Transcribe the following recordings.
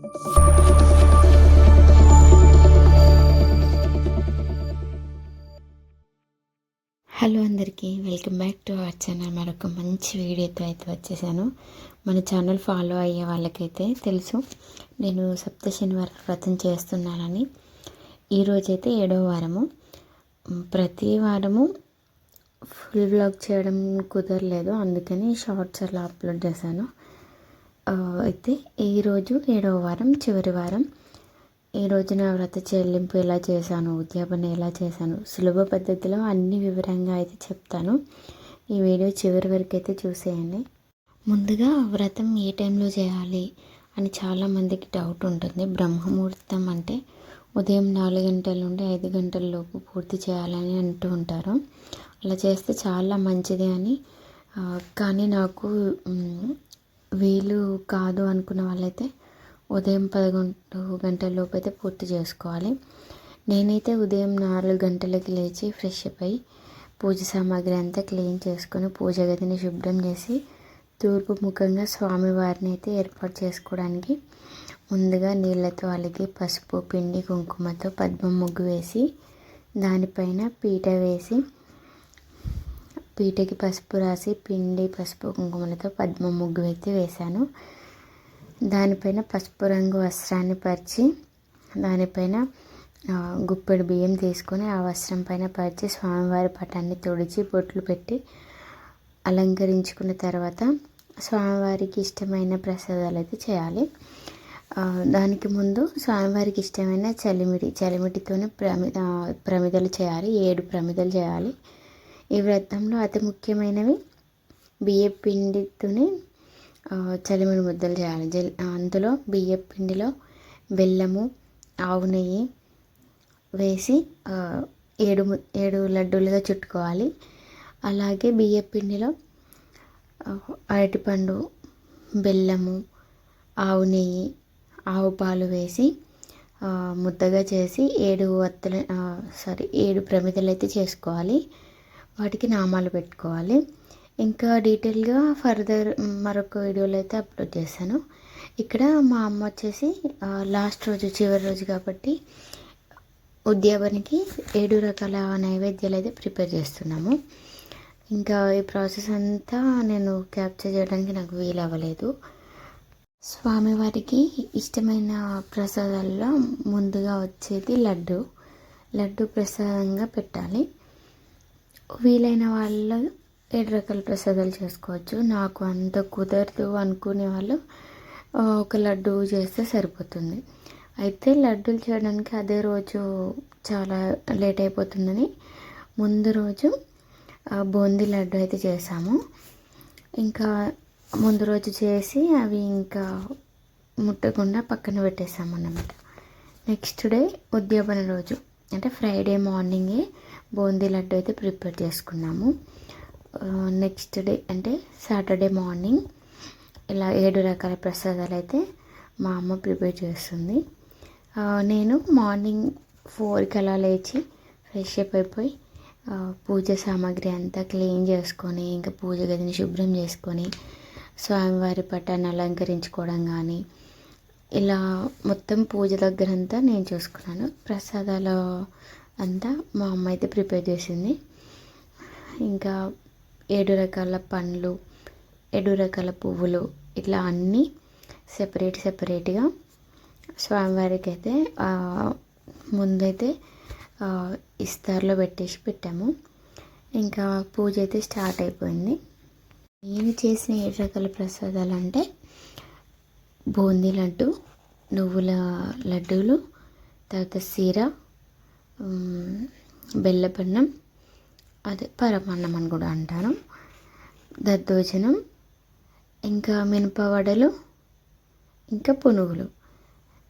Hello అందరికీ, welcome back to our channel. మరొక మంచి వీడియోతో అయితే వచ్చేసాను. మన ఛానల్ ఫాలో అయ్యే వాళ్ళకైతే తెలుసు నేను సప్త శనివారం వ్రతం చేస్తున్నానని. ఈరోజైతే 7వ వారము. ప్రతి వారము ఫుల్ వ్లాగ్ చేయడం కుదరలేదు, అందుకని షార్ట్స్ అలా అప్లోడ్ చేశాను. అయితే ఈరోజు 7వ వారం, చివరి వారం. ఈరోజు నా వ్రత చెల్లింపు ఎలా చేశాను, ఉద్యాపన ఎలా చేశాను, సులభ పద్ధతిలో అన్ని వివరంగా అయితే చెప్తాను. ఈ వీడియో చివరి వరకు అయితే చూసేయండి. ముందుగా వ్రతం ఏ టైంలో చేయాలి అని చాలామందికి డౌట్ ఉంటుంది. బ్రహ్మముహూర్తం అంటే ఉదయం 4 గంటల నుండి 5 గంటల లోపు పూర్తి చేయాలని అంటూ ఉంటారు. అలా చేస్తే చాలా మంచిది అని. కానీ నాకు వీలు కాదు అనుకున్న వాళ్ళైతే ఉదయం 11 గంటల లోపు అయితే పూర్తి చేసుకోవాలి. నేనైతే ఉదయం 4 గంటలకి లేచి ఫ్రెష్ అప్ అయ్యి పూజ సామాగ్రి అంతా క్లీన్ చేసుకొని పూజ గదిని శుభ్రం చేసి తూర్పు ముఖంగా స్వామివారిని అయితే ఏర్పాటు చేసుకోవడానికి ముందుగా నీళ్ళతో అలిగి పసుపు, పిండి, కుంకుమతో పద్మం ముగ్గు వేసి దానిపైన పీట వేసి పీటకి పసుపు రాసి పిండి, పసుపు, కుంకుమలతో పద్మం ముగ్గు అయితే వేశాను. దానిపైన పసుపు రంగు వస్త్రాన్ని పరిచి దానిపైన గుప్పెడు బియ్యం తీసుకొని ఆ వస్త్రం పైన పరిచి స్వామివారి పటాన్ని తుడిచి బొట్లు పెట్టి అలంకరించుకున్న తర్వాత స్వామివారికి ఇష్టమైన ప్రసాదాలు అయితే చేయాలి. దానికి ముందు స్వామివారికి ఇష్టమైన చలిమిడితోనే ప్రమిదలు చేయాలి. 7 ప్రమిదలు చేయాలి. ఈ వ్రతంలో అతి ముఖ్యమైనవి బియ్యం పిండితోనే చలిమిడి ముద్దలు చేయాలి. అందులో బియ్యం పిండిలో బెల్లము, ఆవు నెయ్యి వేసి 7 లడ్డూలుగా చుట్టుకోవాలి. అలాగే బియ్యం పిండిలో అరటిపండు, బెల్లము, ఆవు నెయ్యి, ఆవు పాలు వేసి ముద్దగా చేసి 7 ప్రమిదలు అయితే చేసుకోవాలి. వాటికి నామాలు పెట్టుకోవాలి. ఇంకా డీటెయిల్గా ఫర్దర్ మరొక వీడియోలో అయితే అప్లోడ్ చేశాను. ఇక్కడ మా అమ్మ వచ్చేసి లాస్ట్ రోజు, చివరి రోజు కాబట్టి ఉద్యాపనకి 7 రకాల నైవేద్యాలు అయితే ప్రిపేర్ చేస్తున్నాము. ఇంకా ఈ ప్రాసెస్ అంతా నేను క్యాప్చర్ చేయడానికి నాకు వీలు అవ్వలేదు. స్వామివారికి ఇష్టమైన ప్రసాదాల్లో ముందుగా వచ్చేది లడ్డు ప్రసాదంగా పెట్టాలి. వీలైన వాళ్ళు 7 రకాల ప్రసాదాలు చేసుకోవచ్చు. నాకు అంత కుదరదు అనుకునే వాళ్ళు ఒక లడ్డు చేస్తే సరిపోతుంది. అయితే లడ్డూలు చేయడానికి అదే రోజు చాలా లేట్ అయిపోతుందని ముందు రోజు బూందీ లడ్డు అయితే చేసాము. ఇంకా ముందు రోజు చేసి అవి ఇంకా ముట్టకుండా పక్కన పెట్టేసాము అన్నమాట. నెక్స్ట్ డే ఉద్యాపన రోజు అంటే ఫ్రైడే మార్నింగే బూందీ లడ్డు అయితే ప్రిపేర్ చేసుకున్నాము. నెక్స్ట్ డే అంటే సాటర్డే మార్నింగ్ ఇలా 7 రకాల ప్రసాదాలు అయితే మా అమ్మ ప్రిపేర్ చేస్తుంది. నేను మార్నింగ్ 4కి అలా లేచి ఫ్రెష్ అప్ అయిపోయి పూజ సామాగ్రి అంతా క్లీన్ చేసుకొని ఇంకా పూజ గదిని శుభ్రం చేసుకొని స్వామివారి పటాన్ని అలంకరించుకోవడం కానీ ఇలా మొత్తం పూజ దగ్గరంతా నేను చూసుకున్నాను. ప్రసాదాలు అంతా మా అమ్మ అయితే ప్రిపేర్ చేసింది. ఇంకా 7 రకాల పండ్లు, 7 రకాల పువ్వులు ఇట్లా అన్నీ సెపరేట్గా స్వామివారికి అయితే ముందైతే ఇస్తార్లో పెట్టాము. ఇంకా పూజ అయితే స్టార్ట్ అయిపోయింది. నేను చేసిన 7 రకాల ప్రసాదాలు అంటే బూందీ లడ్డు, నువ్వుల లడ్డూలు, తర్వాత సీర, బెల్లపన్నం, అదే పరమాన్నం అని కూడా అంటాను, దద్దోజనం, ఇంకా మినపవడలు, ఇంకా పునుగులు.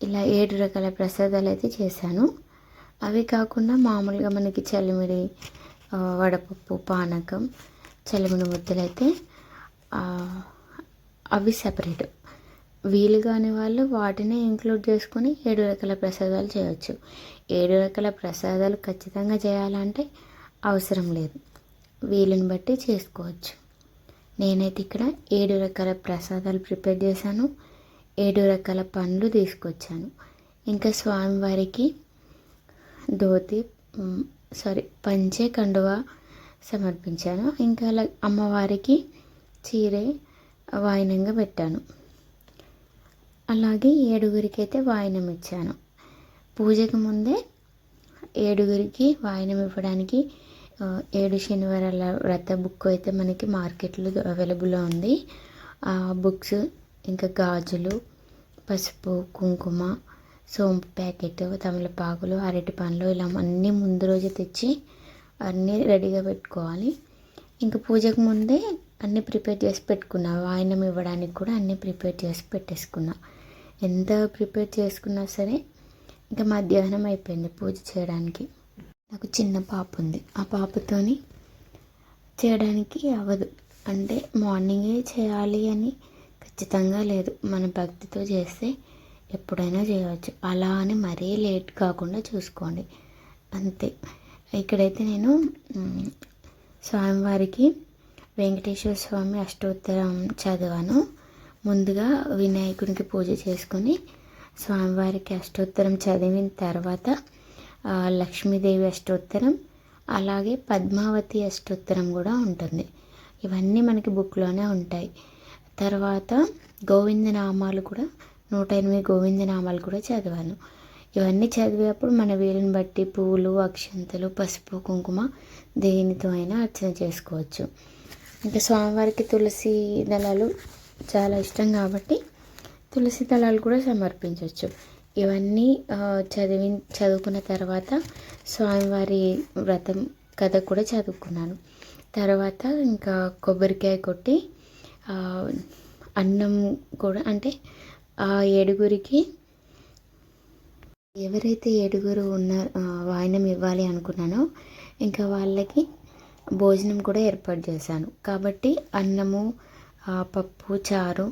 ఇలా 7 రకాల ప్రసాదాలు అయితే చేశాను. అవి కాకుండా మామూలుగా మనకి చలిమిడి, వడపప్పు, పానకం, చలిమిడి ముద్దలు అయితే అవి సెపరేట్. వీలు కాని వాళ్ళు వాటినే ఇంక్లూడ్ చేసుకొని 7 రకాల ప్రసాదాలు చేయవచ్చు. 7 రకాల ప్రసాదాలు ఖచ్చితంగా చేయాలంటే అవసరం లేదు, వీలుని బట్టి చేసుకోవచ్చు. నేనైతే ఇక్కడ 7 రకాల ప్రసాదాలు ప్రిపేర్ చేశాను. 7 రకాల పండ్లు తీసుకొచ్చాను. ఇంకా స్వామివారికి ధోతి పంచె కండువా సమర్పించాను. ఇంకా అలా అమ్మవారికి చీరే వాయినంగా పెట్టాను. అలాగే 7గురికి అయితే వాయినం ఇచ్చాను. పూజకు ముందే 7గురికి వాయినం ఇవ్వడానికి 7 శనివారాల వ్రత బుక్ అయితే మనకి మార్కెట్లో అవైలబుల్లో ఉంది. ఆ బుక్స్, ఇంకా గాజులు, పసుపు, కుంకుమ, సోంపు ప్యాకెట్, తమలపాకులు, అరటి పండ్లు ఇలా అన్నీ ముందు రోజు తెచ్చి అన్నీ రెడీగా పెట్టుకోవాలి. ఇంకా పూజకు ముందే అన్నీ ప్రిపేర్ చేసి పెట్టుకున్నా. వాయినం ఇవ్వడానికి కూడా అన్నీ ప్రిపేర్ చేసి పెట్టేసుకున్నా. ఎంత ప్రిపేర్ చేసుకున్నా సరే ఇంకా మధ్యాహ్నం అయిపోయింది పూజ చేయడానికి. నాకు చిన్న పాప ఉంది. ఆ పాపతోని చేయడానికి అవ్వదు. అంటే మార్నింగే చేయాలి అని ఖచ్చితంగా లేదు. మన భక్తితో చేస్తే ఎప్పుడైనా చేయవచ్చు. అలా అని మరీ లేట్ కాకుండా చూసుకోండి, అంతే. ఇక్కడైతే నేను స్వామివారికి వెంకటేశ్వర స్వామి అష్టోత్తరం చదివాను. ముందుగా వినాయకునికి పూజ చేసుకొని స్వామివారికి అష్టోత్తరం చదివిన తర్వాత లక్ష్మీదేవి అష్టోత్తరం, అలాగే పద్మావతి అష్టోత్తరం కూడా ఉంటుంది. ఇవన్నీ మనకి బుక్లోనే ఉంటాయి. తర్వాత గోవిందనామాలు కూడా 108 గోవిందనామాలు కూడా చదివాను. ఇవన్నీ చదివేటప్పుడు మన వీలుని బట్టి పువ్వులు, అక్షంతలు, పసుపు, కుంకుమ దేనితో అయినా అర్చన చేసుకోవచ్చు. ఇంకా స్వామివారికి తులసి దళాలు చాలా ఇష్టం కాబట్టి తులసి దళాలు కూడా సమర్పించవచ్చు. ఇవన్నీ చదువుకున్న తర్వాత స్వామివారి వ్రతం కథ కూడా చదువుకున్నాను. తర్వాత ఇంకా కొబ్బరికాయ కొట్టి అన్నం కూడా, అంటే ఆ 7గురికి ఎవరైతే 7గురు వాయినం ఇవ్వాలి అనుకున్నానో ఇంకా వాళ్ళకి భోజనం కూడా ఏర్పాటు చేశాను. కాబట్టి అన్నము, పప్పు, చారు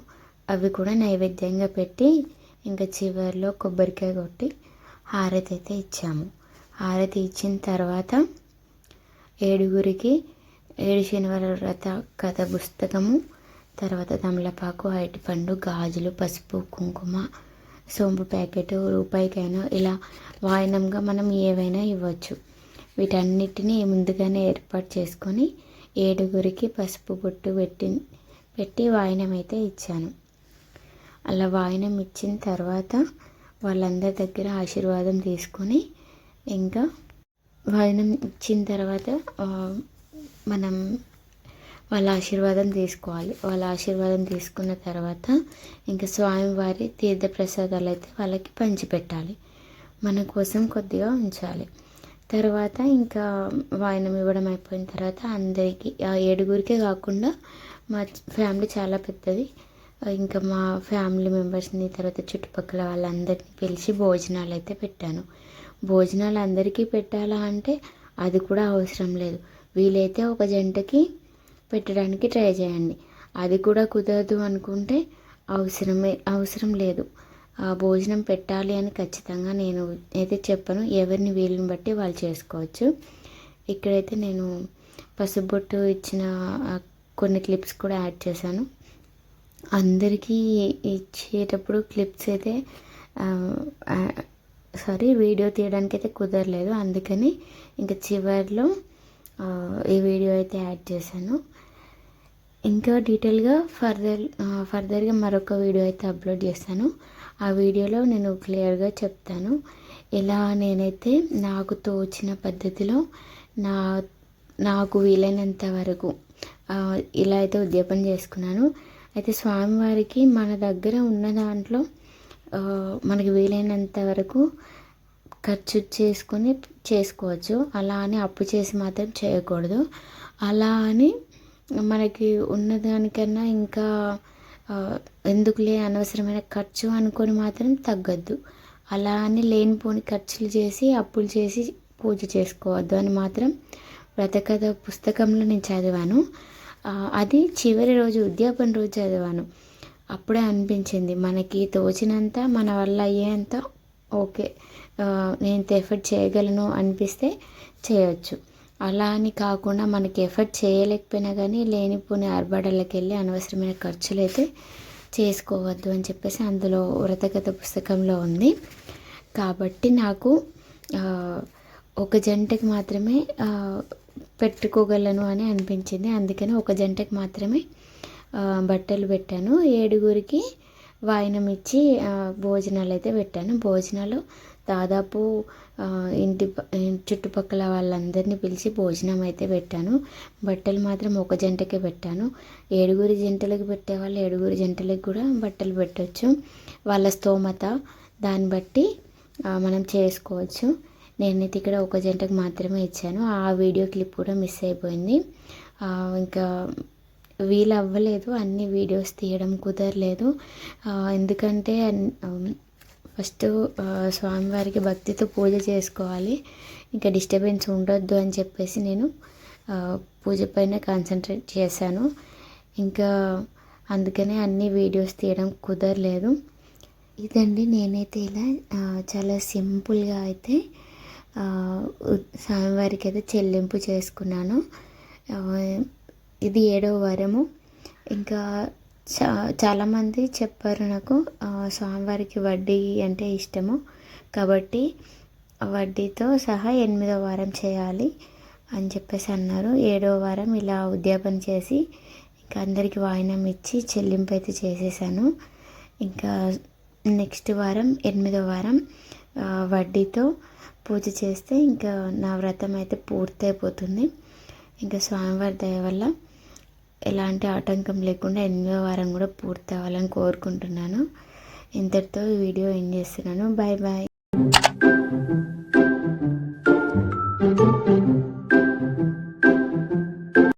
అవి కూడా నైవేద్యంగా పెట్టి ఇంకా చివరిలో కొబ్బరికాయ కొట్టి హారతి అయితే ఇచ్చాము. హారతి ఇచ్చిన తర్వాత 7గురికి 7 శనివారాల వ్రత కథ పుస్తకము, తర్వాత తమలపాకు, అరటిపండు, గాజులు, పసుపు, కుంకుమ, సోంపు ప్యాకెట్, రూపాయికైనా ఇలా వాయినంగా మనం ఏవైనా ఇవ్వచ్చు. వీటన్నిటిని ముందుగానే ఏర్పాటు చేసుకొని 7గురికి పసుపు బొట్టు పెట్టి వాయినం అయితే ఇచ్చాను. అలా వాయినం ఇచ్చిన తర్వాత వాళ్ళందరి దగ్గర ఆశీర్వాదం తీసుకొని, ఇంకా వాయినం ఇచ్చిన తర్వాత మనం వాళ్ళ ఆశీర్వాదం తీసుకోవాలి. వాళ్ళ ఆశీర్వాదం తీసుకున్న తర్వాత ఇంకా స్వామివారి తీర్థప్రసాదాలు అయితే వాళ్ళకి పంచిపెట్టాలి. మన కోసం కొద్దిగా ఉంచాలి. తర్వాత ఇంకా వాయినం ఇవ్వడం అయిపోయిన తర్వాత అందరికీ 7గురికే కాకుండా మా ఫ్యామిలీ చాలా పెద్దది. ఇంకా మా ఫ్యామిలీ మెంబర్స్ని, తర్వాత చుట్టుపక్కల వాళ్ళందరినీ పిలిచి భోజనాలు అయితే పెట్టాను. భోజనాలు అందరికీ పెట్టాలా అంటే అది కూడా అవసరం లేదు. వీలైతే ఒక జంటకి పెట్టడానికి ట్రై చేయండి. అది కూడా కుదరదు అనుకుంటే అవసరం లేదు. భోజనం పెట్టాలి అని ఖచ్చితంగా నేను అయితే చెప్పను. ఎవరిని వీలుని బట్టి వాళ్ళు చేసుకోవచ్చు. ఇక్కడైతే నేను పసుబొట్టు ఇచ్చిన కొన్ని క్లిప్స్ కూడా యాడ్ చేశాను. అందరికీ ఇచ్చేటప్పుడు క్లిప్స్ అయితే వీడియో తీయడానికి అయితే కుదరలేదు. అందుకని ఇంకా చివరిలో ఈ వీడియో అయితే యాడ్ చేశాను. ఇంకా డీటెయిల్గా ఫర్దర్గా మరొక వీడియో అయితే అప్లోడ్ చేస్తాను. ఆ వీడియోలో నేను క్లియర్గా చెప్తాను ఎలా నేనైతే నాకు తోచిన పద్ధతిలో నాకు వీలైనంత వరకు ఇలా అయితే ఉద్యాపన చేసుకున్నాను. అయితే స్వామివారికి మన దగ్గర ఉన్న దాంట్లో మనకి వీలైనంత వరకు ఖర్చు చేసుకొని చేసుకోవచ్చు. అలా అని అప్పు చేసి మాత్రం చేయకూడదు. అలా అని మనకి ఉన్నదానికన్నా ఇంకా ఎందుకులే అనవసరమైన ఖర్చు అనుకొని మాత్రం తగ్గద్దు. అలా అని లేనిపోని ఖర్చులు చేసి అప్పులు చేసి పూజ చేసుకోవద్దు అని మాత్రం వ్రతకథ పుస్తకంలో నేను చదివాను. అది చివరి రోజు ఉద్యాపన రోజు చదివాను. అప్పుడే అనిపించింది మనకి తోచినంత మన వల్ల అయ్యేంత ఓకే, నేను ఎఫర్ట్ చేయగలను అనిపిస్తే చేయొచ్చు. అలా అని కాకుండా మనకి ఎఫర్ట్ చేయలేకపోయినా కానీ లేనిపోని ఆర్భాటాలకు వెళ్ళి అనవసరమైన ఖర్చులు అయితే చేసుకోవద్దు అని చెప్పేసి అందులో వ్రతకథ పుస్తకంలో ఉంది. కాబట్టి నాకు ఒక జంటకి మాత్రమే పెట్టుకోగలను అని అనిపించింది. అందుకని ఒక జంటకి మాత్రమే బట్టలు పెట్టాను. 7గురికి వాయినం ఇచ్చి భోజనాలు అయితే పెట్టాను. భోజనాలు దాదాపు చుట్టుపక్కల వాళ్ళందరినీ పిలిచి భోజనం అయితే పెట్టాను. బట్టలు మాత్రం ఒక జంటకే పెట్టాను. 7గురి జంటలకు పెట్టేవాళ్ళు 7గురి జంటలకు కూడా బట్టలు పెట్టవచ్చు. వాళ్ళ స్తోమత దాన్ని బట్టి మనం చేసుకోవచ్చు. నేనైతే ఇక్కడ ఒక జంటకు మాత్రమే ఇచ్చాను. ఆ వీడియో క్లిప్ కూడా మిస్ అయిపోయింది. ఇంకా వీలు అవ్వలేదు, అన్ని వీడియోస్ తీయడం కుదరలేదు. ఎందుకంటే ఫస్ట్ స్వామివారికి భక్తితో పూజ చేసుకోవాలి, ఇంకా డిస్టర్బెన్స్ ఉండొద్దు అని చెప్పేసి నేను పూజ పైన కాన్సన్ట్రేట్ చేశాను. ఇంకా అందుకనే అన్ని వీడియోస్ తీయడం కుదరలేదు. ఇదండి, నేనైతే ఇలా చాలా సింపుల్గా అయితే స్వామివారికి అయితే చెల్లింపు చేసుకున్నాను. ఇది 7వ వారము. ఇంకా చాలామంది చెప్పారు నాకు స్వామివారికి వడ్డీ అంటే ఇష్టము, కాబట్టి వడ్డీతో సహా 8వ వారం చేయాలి అని చెప్పేసి అన్నారు. 7వ వారం ఇలా ఉద్యాపన చేసి ఇంకా అందరికీ వాయినం ఇచ్చి చెల్లింపు అయితే చేసేసాను. ఇంకా నెక్స్ట్ వారం 8వ వారం వడ్డీతో పూజ చేస్తే ఇంకా నా వ్రతం అయితే పూర్తయిపోతుంది. ఇంకా స్వామివారి దయ వల్ల ఎలాంటి ఆటంకం లేకుండా 8వ వారం కూడా పూర్తి అవ్వాలని కోరుకుంటున్నాను. ఇంతటితో ఈ వీడియో ఎండ్ చేస్తున్నాను. Bye bye.